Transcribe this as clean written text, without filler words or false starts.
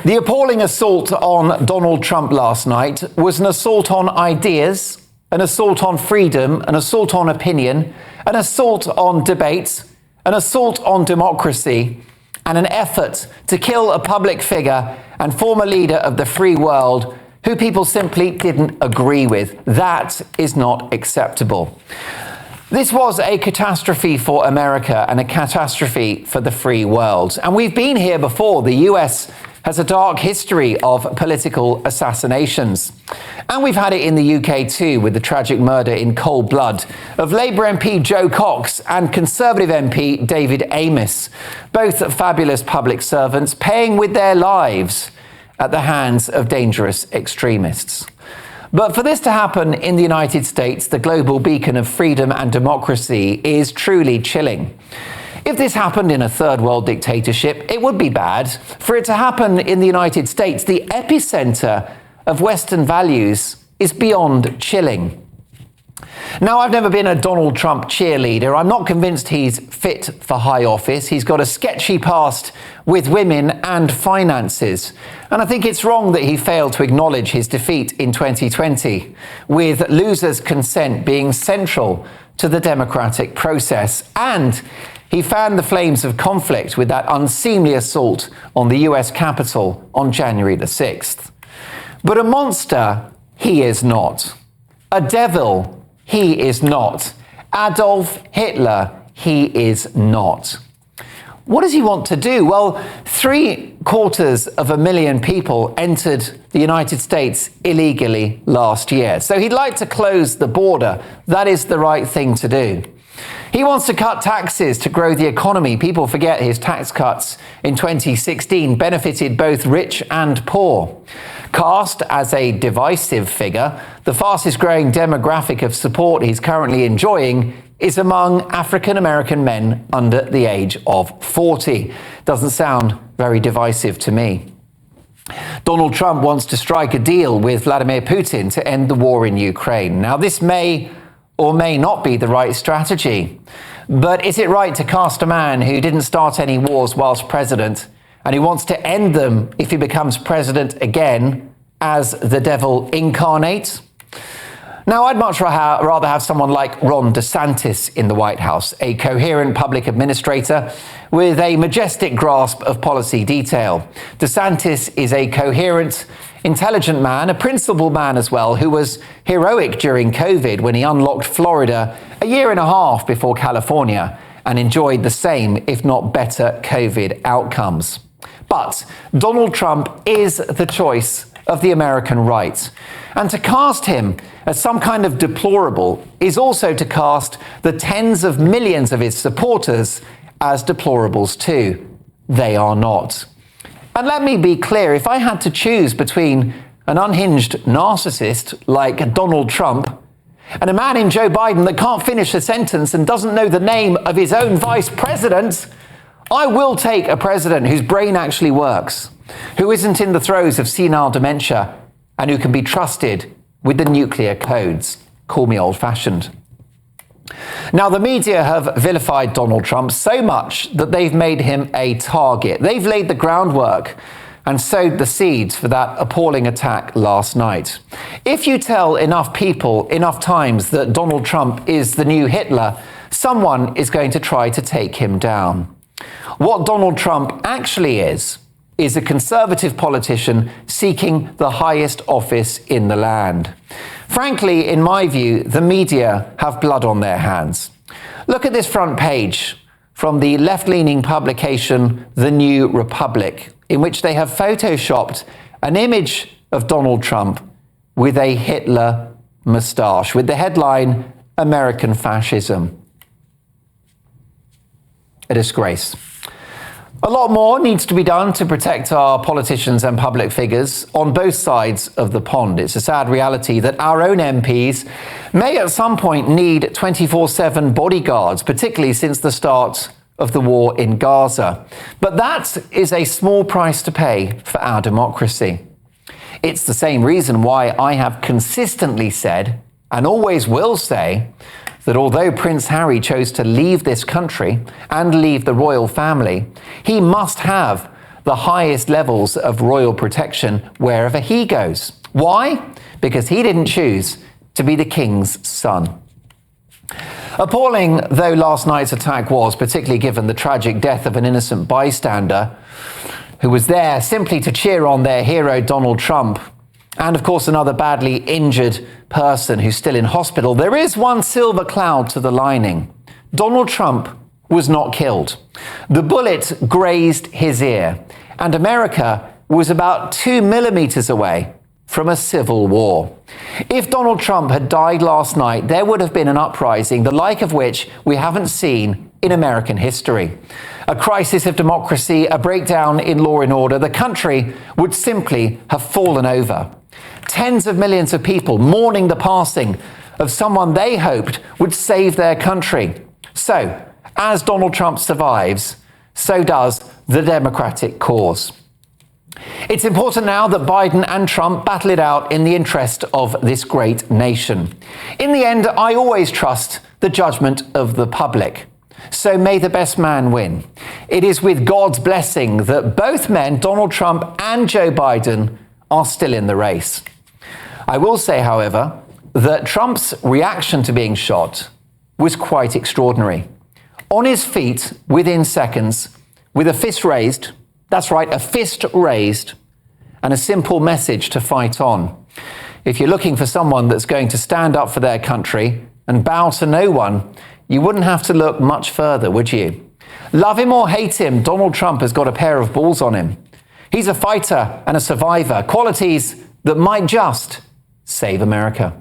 The appalling assault on Donald Trump last night was an assault on ideas, an assault on freedom, an assault on opinion, an assault on debate, an assault on democracy, and an effort to kill a public figure and former leader of the free world who people simply didn't agree with. That is not acceptable. This was a catastrophe for America and a catastrophe for the free world. And we've been here before. The US has a dark history of political assassinations. And we've had it in the UK too, with the tragic murder in cold blood of Labour MP Joe Cox and Conservative MP David Amess, both fabulous public servants paying with their lives at the hands of dangerous extremists. But for this to happen in the United States, the global beacon of freedom and democracy, is truly chilling. If this happened in a third world dictatorship, it would be bad. For it to happen in the United States, the epicenter of Western values, is beyond chilling. Now, I've never been a Donald Trump cheerleader. I'm not convinced he's fit for high office. He's got a sketchy past with women and finances. And I think it's wrong that he failed to acknowledge his defeat in 2020, with losers' consent being central to the democratic process. And he fanned the flames of conflict with that unseemly assault on the US Capitol on January the 6th. But a monster, he is not. A devil, he is not. Adolf Hitler, he is not. What does he want to do? Well, 750,000 people entered the United States illegally last year. So he'd like to close the border. That is the right thing to do. He wants to cut taxes to grow the economy. People forget his tax cuts in 2016 benefited both rich and poor. Cast as a divisive figure, the fastest growing demographic of support he's currently enjoying is among African American men under the age of 40. Doesn't sound very divisive to me. Donald Trump wants to strike a deal with Vladimir Putin to end the war in Ukraine. Now, this may or may not be the right strategy. But is it right to cast a man who didn't start any wars whilst president and who wants to end them if he becomes president again as the devil incarnate? Now, I'd much rather have someone like Ron DeSantis in the White House, a coherent public administrator with a majestic grasp of policy detail. DeSantis is a coherent, intelligent man, a principled man as well, who was heroic during COVID when he unlocked Florida a year and a half before California and enjoyed the same, if not better, COVID outcomes. But Donald Trump is the choice of the American right. And to cast him as some kind of deplorable is also to cast the tens of millions of his supporters as deplorables too. They are not. And let me be clear, if I had to choose between an unhinged narcissist like Donald Trump and a man in Joe Biden that can't finish a sentence and doesn't know the name of his own vice president, I will take a president whose brain actually works, who isn't in the throes of senile dementia, and who can be trusted with the nuclear codes. Call me old-fashioned. Now, the media have vilified Donald Trump so much that they've made him a target. They've laid the groundwork and sowed the seeds for that appalling attack last night. If you tell enough people enough times that Donald Trump is the new Hitler, someone is going to try to take him down. What Donald Trump actually is a conservative politician seeking the highest office in the land. Frankly, in my view, the media have blood on their hands. Look at this front page from the left-leaning publication The New Republic, in which they have photoshopped an image of Donald Trump with a Hitler moustache, with the headline, American Fascism. A disgrace. A lot more needs to be done to protect our politicians and public figures on both sides of the pond. It's a sad reality that our own MPs may at some point need 24/7 bodyguards, particularly since the start of the war in Gaza. But that is a small price to pay for our democracy. It's the same reason why I have consistently said, and always will say, that although Prince Harry chose to leave this country and leave the royal family, he must have the highest levels of royal protection wherever he goes. Why? Because he didn't choose to be the king's son. Appalling though last night's attack was, particularly given the tragic death of an innocent bystander who was there simply to cheer on their hero Donald Trump, and of course another badly injured person who's still in hospital, there is one silver cloud to the lining. Donald Trump was not killed. The bullet grazed his ear, and America was about 2 millimeters away from a civil war. If Donald Trump had died last night, there would have been an uprising, the like of which we haven't seen in American history. A crisis of democracy, a breakdown in law and order. The country would simply have fallen over. Tens of millions of people mourning the passing of someone they hoped would save their country. So, as Donald Trump survives, so does the Democratic cause. It's important now that Biden and Trump battle it out in the interest of this great nation. In the end, I always trust the judgment of the public. So may the best man win. It is with God's blessing that both men, Donald Trump and Joe Biden, are still in the race. I will say, however, that Trump's reaction to being shot was quite extraordinary. On his feet within seconds, with a fist raised, that's right, a fist raised, and a simple message to fight on. If you're looking for someone that's going to stand up for their country and bow to no one, you wouldn't have to look much further, would you? Love him or hate him, Donald Trump has got a pair of balls on him. He's a fighter and a survivor, qualities that might just save America.